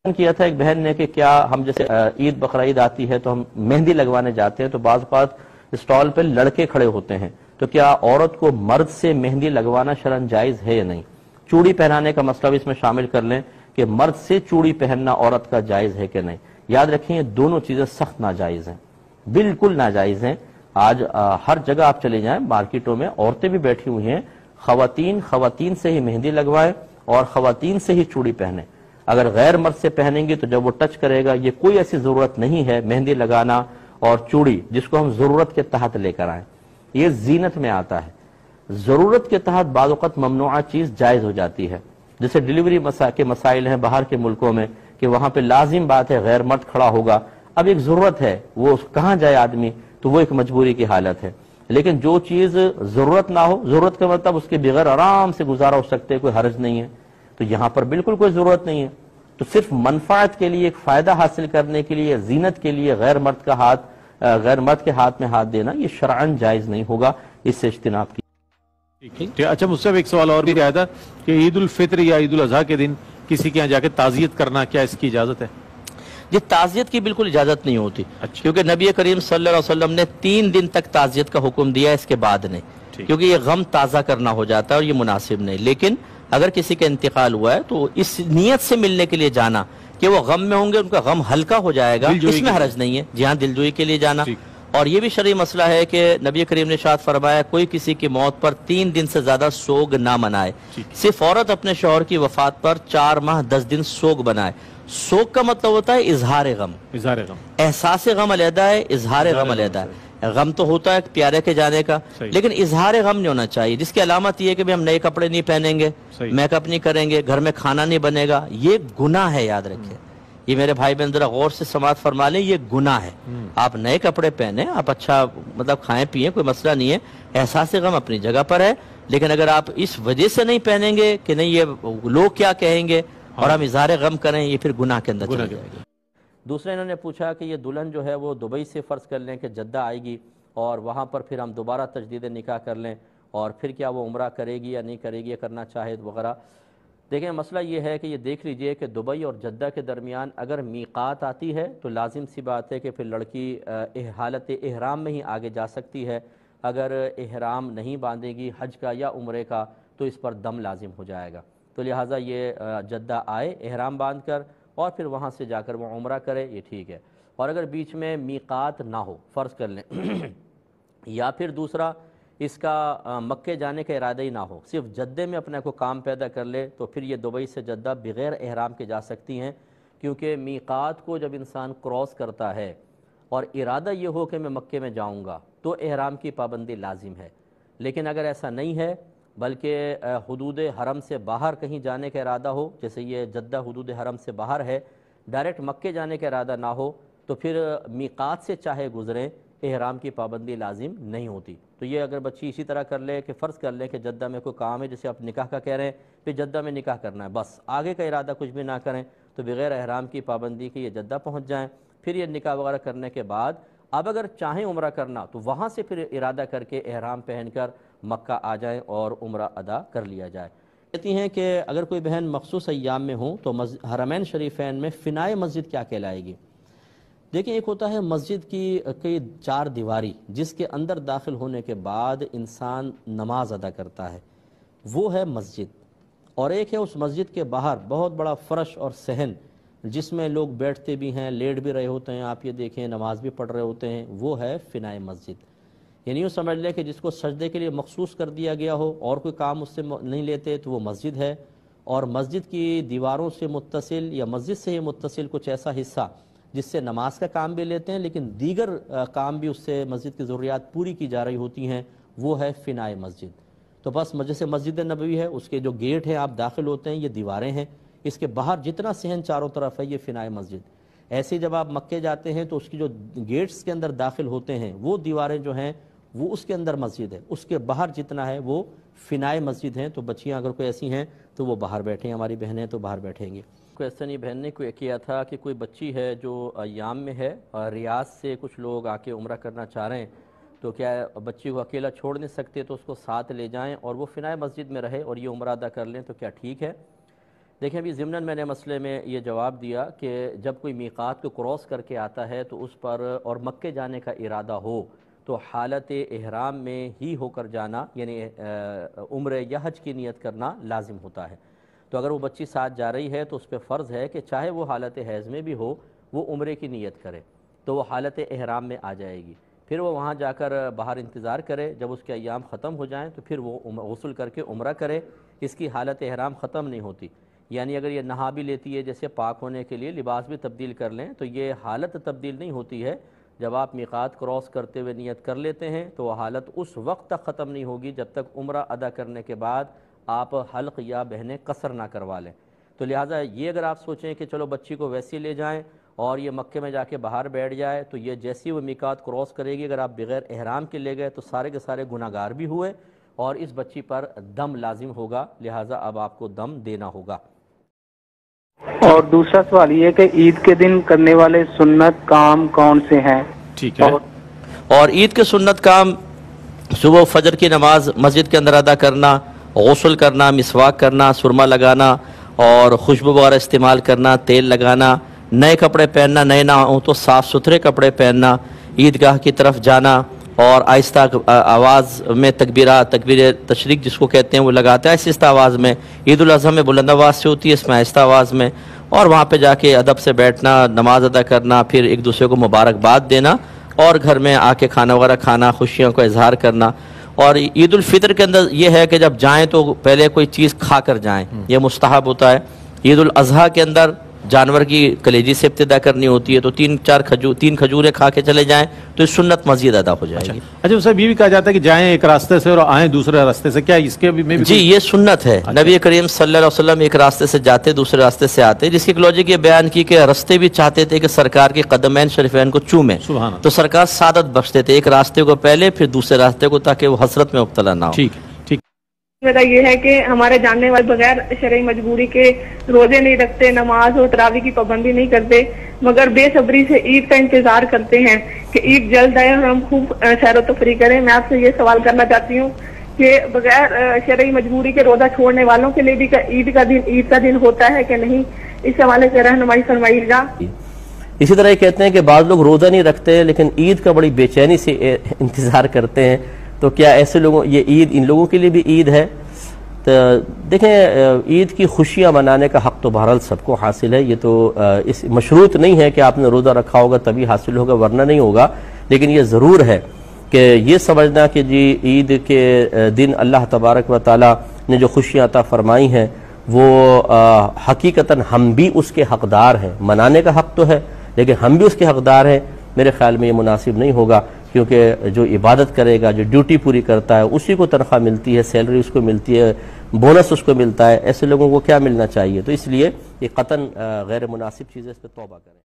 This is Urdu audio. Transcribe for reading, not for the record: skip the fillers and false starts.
کیا تھا ایک بہن نے کہ کیا ہم جیسے عید بقرعید آتی ہے تو ہم مہندی لگوانے جاتے ہیں تو بعض اوقات اسٹال پہ لڑکے کھڑے ہوتے ہیں، تو کیا عورت کو مرد سے مہندی لگوانا شرعاً جائز ہے یا نہیں؟ چوڑی پہنانے کا مسئلہ بھی اس میں شامل کر لیں کہ مرد سے چوڑی پہننا عورت کا جائز ہے کہ نہیں۔ یاد رکھیں یہ دونوں چیزیں سخت ناجائز ہیں، بالکل ناجائز ہیں۔ آج ہر جگہ آپ چلے جائیں مارکیٹوں میں عورتیں بھی بیٹھی ہوئی ہیں، خواتین سے ہی مہندی لگوائیں اور خواتین سے ہی چوڑی پہنیں۔ اگر غیر مرد سے پہنیں گی تو جب وہ ٹچ کرے گا، یہ کوئی ایسی ضرورت نہیں ہے مہندی لگانا اور چوڑی جس کو ہم ضرورت کے تحت لے کر آئیں، یہ زینت میں آتا ہے۔ ضرورت کے تحت بعض اوقات ممنوعہ چیز جائز ہو جاتی ہے، جیسے ڈیلیوری کے مسائل ہیں باہر کے ملکوں میں کہ وہاں پہ لازم بات ہے غیر مرد کھڑا ہوگا، اب ایک ضرورت ہے وہ کہاں جائے آدمی، تو وہ ایک مجبوری کی حالت ہے۔ لیکن جو چیز ضرورت نہ ہو، ضرورت کا مطلب اس کے بغیر آرام سے گزارا ہو سکتے، کوئی حرج نہیں ہے، تو یہاں پر بالکل کوئی ضرورت نہیں ہے۔ تو صرف منفعت کے لیے، ایک فائدہ حاصل کرنے کے لیے، زینت کے لیے غیر مرد کے ہاتھ میں ہاتھ دینا یہ شرعاً جائز نہیں ہوگا، اس سے اجتناب کی۔ اچھا مجھ سے ایک سوال اور بھی آیا تھا کہ عید الفطر یا عید الاضحیٰ کے دن کسی کے یہاں جا کے تعزیت کرنا، کیا اس کی اجازت ہے؟ یہ تعزیت کی بالکل اجازت نہیں ہوتی، کیونکہ نبی کریم صلی اللہ علیہ وسلم نے 3 دن تک تعزیت کا حکم دیا، اس کے بعد نہیں، کیونکہ یہ غم تازہ کرنا ہو جاتا ہے اور یہ مناسب نہیں۔ لیکن اگر کسی کا انتقال ہوا ہے تو اس نیت سے ملنے کے لیے جانا کہ وہ غم میں ہوں گے، ان کا غم ہلکا ہو جائے گا، اس میں حرج نہیں ہے۔ جی ہاں، دلجوئی کے لیے جانا۔ اور یہ بھی شرعی مسئلہ ہے کہ نبی کریم نے ارشاد فرمایا کوئی کسی کی موت پر 3 دن سے زیادہ سوگ نہ منائے، صرف عورت اپنے شوہر کی وفات پر 4 ماہ 10 دن سوگ بنائے۔ سوگ کا مطلب ہوتا ہے اظہار غم، احساس غم علیحدہ ہے، اظہار غم علیحدہ ہے۔ غم تو ہوتا ہے پیارے کے جانے کا، لیکن اظہار غم نہیں ہونا چاہیے، جس کی علامت یہ ہے کہ ہم نئے کپڑے نہیں پہنیں گے، میک اپ نہیں کریں گے، گھر میں کھانا نہیں بنے گا، یہ گناہ ہے۔ یاد رکھیں، یہ میرے بھائی بہن ذرا غور سے سماعت فرما لیں، یہ گناہ ہے۔ آپ نئے کپڑے پہنیں، آپ اچھا کھائیں پیئیں، کوئی مسئلہ نہیں ہے، احساس غم اپنی جگہ پر ہے، لیکن اگر آپ اس وجہ سے نہیں پہنیں گے کہ نہیں یہ لوگ کیا کہیں گے اور ہم اظہار غم کریں، یہ پھر گناہ کے اندر چلا جائے گا۔ دوسرے انہوں نے پوچھا کہ یہ دلہن جو ہے وہ دبئی سے فرض کر لیں کہ جدہ آئے گی اور وہاں پر پھر ہم دوبارہ تجدید نکاح کر لیں، اور پھر کیا وہ عمرہ کرے گی یا نہیں کرے گی، یا کرنا چاہے وغیرہ۔ دیکھیں مسئلہ یہ ہے کہ یہ دیکھ لیجئے کہ دبئی اور جدہ کے درمیان اگر میقات آتی ہے تو لازم سی بات ہے کہ پھر لڑکی حالت احرام میں ہی آگے جا سکتی ہے۔ اگر احرام نہیں باندھے گی حج کا یا عمرے کا تو اس پر دم لازم ہو جائے گا، تو لہٰذا یہ جدہ آئے احرام باندھ کر اور پھر وہاں سے جا کر وہ عمرہ کرے، یہ ٹھیک ہے۔ اور اگر بیچ میں میقات نہ ہو، فرض کر لیں یا پھر دوسرا اس کا مکے جانے کا ارادہ ہی نہ ہو، صرف جدے میں اپنے کو کام پیدا کر لے، تو پھر یہ دبئی سے جدہ بغیر احرام کے جا سکتی ہیں، کیونکہ میقات کو جب انسان کراس کرتا ہے اور ارادہ یہ ہو کہ میں مکے میں جاؤں گا تو احرام کی پابندی لازم ہے۔ لیکن اگر ایسا نہیں ہے بلکہ حدود حرم سے باہر کہیں جانے کا ارادہ ہو، جیسے یہ جدہ حدود حرم سے باہر ہے، ڈائریکٹ مکے جانے کا ارادہ نہ ہو، تو پھر میقات سے چاہے گزریں احرام کی پابندی لازم نہیں ہوتی۔ تو یہ اگر بچی اسی طرح کر لے کہ فرض کر لے کہ جدہ میں کوئی کام ہے، جیسے آپ نکاح کا کہہ رہے ہیں، پھر جدہ میں نکاح کرنا ہے، بس آگے کا ارادہ کچھ بھی نہ کریں، تو بغیر احرام کی پابندی کے یہ جدہ پہنچ جائیں، پھر یہ نکاح وغیرہ کرنے کے بعد اب اگر چاہیں عمرہ کرنا تو وہاں سے پھر ارادہ کر کے احرام پہن کر مکہ آ جائیں اور عمرہ ادا کر لیا جائے۔ کہتی ہیں کہ اگر کوئی بہن مخصوص ایام میں ہوں تو حرمین شریفین میں فنائے مسجد کیا کہلائے گی؟ دیکھیں ایک ہوتا ہے مسجد کی 4 دیواری جس کے اندر داخل ہونے کے بعد انسان نماز ادا کرتا ہے، وہ ہے مسجد، اور ایک ہے اس مسجد کے باہر بہت بڑا فرش اور صحن جس میں لوگ بیٹھتے بھی ہیں، لیٹ بھی رہے ہوتے ہیں، آپ یہ دیکھیں نماز بھی پڑھ رہے ہوتے ہیں، وہ ہے فنائے مسجد۔ یعنی یوں سمجھ لیں کہ جس کو سجدے کے لیے مخصوص کر دیا گیا ہو اور کوئی کام اس سے نہیں لیتے تو وہ مسجد ہے، اور مسجد کی دیواروں سے متصل یا مسجد سے ہی متصل کچھ ایسا حصہ جس سے نماز کا کام بھی لیتے ہیں لیکن دیگر کام بھی اس سے مسجد کی ضروریات پوری کی جا رہی ہوتی ہیں، وہ ہے فنائے مسجد۔ تو بس جیسے مسجد نبوی ہے، اس کے جو گیٹ ہیں آپ داخل ہوتے ہیں، یہ دیواریں ہیں، اس کے باہر جتنا صحن چاروں طرف ہے یہ فنائے مسجد۔ ایسے جب آپ مکے جاتے ہیں تو اس کی جو گیٹس کے اندر داخل ہوتے ہیں وہ دیواریں جو ہیں وہ اس کے اندر مسجد ہے، اس کے باہر جتنا ہے وہ فنائے مسجد ہیں۔ تو بچیاں اگر کوئی ایسی ہیں تو وہ باہر بیٹھیں، ہماری بہنیں تو باہر بیٹھیں گی۔ کوئی ایسا نہیں بہن نے کوئی کیا تھا کہ کوئی بچی ہے جو ایام میں ہے اور ریاض سے کچھ لوگ آ کے عمرہ کرنا چاہ رہے ہیں، تو کیا بچی کو اکیلا چھوڑ نہیں سکتے تو اس کو ساتھ لے جائیں اور وہ فنائے مسجد میں رہے اور یہ عمرہ ادا کر لیں، تو کیا ٹھیک ہے؟ دیکھیں ابھی ضمناً میں نے مسئلے میں یہ جواب دیا کہ جب کوئی میقات کو کراس کر کے آتا ہے تو اس پر اور مکے جانے کا ارادہ ہو تو حالت احرام میں ہی ہو کر جانا یعنی عمرہ یا حج کی نیت کرنا لازم ہوتا ہے. تو اگر وہ بچی ساتھ جا رہی ہے تو اس پہ فرض ہے کہ چاہے وہ حالت حیض میں بھی ہو وہ عمرے کی نیت کرے تو وہ حالت احرام میں آ جائے گی. پھر وہ وہاں جا کر باہر انتظار کرے, جب اس کے ایام ختم ہو جائیں تو پھر وہ غسل کر کے عمرہ کرے. اس کی حالت احرام ختم نہیں ہوتی, یعنی اگر یہ نہا بھی لیتی ہے جیسے پاک ہونے کے لیے لباس بھی تبدیل کر لیں تو یہ حالت تبدیل نہیں ہوتی ہے. جب آپ میقات کراس کرتے ہوئے نیت کر لیتے ہیں تو وہ حالت اس وقت تک ختم نہیں ہوگی جب تک عمرہ ادا کرنے کے بعد آپ حلق یا بہنیں قصر نہ کروا لیں. تو لہٰذا یہ اگر آپ سوچیں کہ چلو بچی کو ویسے لے جائیں اور یہ مکے میں جا کے باہر بیٹھ جائے تو یہ جیسی وہ میقات کراس کرے گی, اگر آپ بغیر احرام کے لے گئے تو سارے کے سارے گناہ گار بھی ہوئے اور اس بچی پر دم لازم ہوگا, لہٰذا اب آپ کو دم دینا ہوگا. اور دوسرا سوال یہ ہے کہ عید کے دن کرنے والے سنت کام کون سے ہیں؟ ٹھیک ہے. اور عید کے سنت کام صبح فجر کی نماز مسجد کے اندر ادا کرنا, غسل کرنا, مسواک کرنا, سرما لگانا اور خوشبو وغیرہ استعمال کرنا, تیل لگانا, نئے کپڑے پہننا, نئے نہ ہوں تو صاف ستھرے کپڑے پہننا, عیدگاہ کی طرف جانا اور آہستہ آواز میں تکبیر تشریق جس کو کہتے ہیں وہ لگاتے ہیں آہستہ آواز میں. عید الاضحیٰ میں بلند آواز سے ہوتی ہے, اس میں آہستہ آواز میں, اور وہاں پہ جا کے ادب سے بیٹھنا, نماز ادا کرنا, پھر ایک دوسرے کو مبارکباد دینا اور گھر میں آ کے کھانا وغیرہ کھانا, خوشیوں کا اظہار کرنا. اور عید الفطر کے اندر یہ ہے کہ جب جائیں تو پہلے کوئی چیز کھا کر جائیں, یہ مستحب ہوتا ہے. عید الاضحیٰ کے اندر جانور کی کلیجی سے ابتدا کرنی ہوتی ہے تو تین کھجوریں کھا کے چلے جائیں تو اس سنت مزید ادا ہو جائے گی. اچھا صاحب یہ بھی کہا جاتا ہے کہ جائیں ایک راستے سے اور آئیں دوسرے راستے سے, کیا اس کے بھی جی یہ سنت ہے. نبی کریم صلی اللہ علیہ وسلم ایک راستے سے جاتے دوسرے راستے سے آتے, جس کی لوجک یہ بیان کی کہ راستے بھی چاہتے تھے کہ سرکار کے قدمین شریفین کو چومیں تو سرکار سعادت بخشتے تھے, ایک راستے کو پہلے پھر دوسرے راستے کو, تاکہ وہ حسرت میں مبتلا نہ ہو. ٹھیک ٹھیک. میرا یہ ہے کہ ہمارے جاننے والے بغیر شرعی مجبوری کے روزے نہیں رکھتے, نماز اور تراویح کی پابندی نہیں کرتے, مگر بے صبری سے عید کا انتظار کرتے ہیں کہ عید جلد آئے اور ہم خوب سیر و تفریح کریں. میں آپ سے یہ سوال کرنا چاہتی ہوں کہ بغیر شرعی مجبوری کے روزہ چھوڑنے والوں کے لیے بھی عید کا دن ہوتا ہے کہ نہیں, اس حوالے سے رہنمائی فرمائیے گا. اسی طرح یہ کہتے ہیں کہ بعض لوگ روزہ نہیں رکھتے لیکن عید کا بڑی بے چینی سے انتظار کرتے ہیں, تو کیا ایسے لوگوں یہ عید ان لوگوں کے لیے بھی عید ہے؟ تو دیکھیں عید کی خوشیاں منانے کا حق تو بہرحال سب کو حاصل ہے, یہ تو اس مشروط نہیں ہے کہ آپ نے روزہ رکھا ہوگا تبھی حاصل ہوگا ورنہ نہیں ہوگا. لیکن یہ ضرور ہے کہ یہ سمجھنا کہ جی عید کے دن اللہ تبارک و تعالی نے جو خوشیاں عطا فرمائی ہیں وہ حقیقتاً ہم بھی اس کے حقدار ہیں. منانے کا حق تو ہے لیکن ہم بھی اس کے حقدار ہیں. میرے خیال میں یہ مناسب نہیں ہوگا, کیونکہ جو عبادت کرے گا, جو ڈیوٹی پوری کرتا ہے, اسی کو تنخواہ ملتی ہے, سیلری اس کو ملتی ہے, بونس اس کو ملتا ہے. ایسے لوگوں کو کیا ملنا چاہیے؟ تو اس لیے یہ قطعاً غیر مناسب چیز ہے, اس پہ توبہ کریں.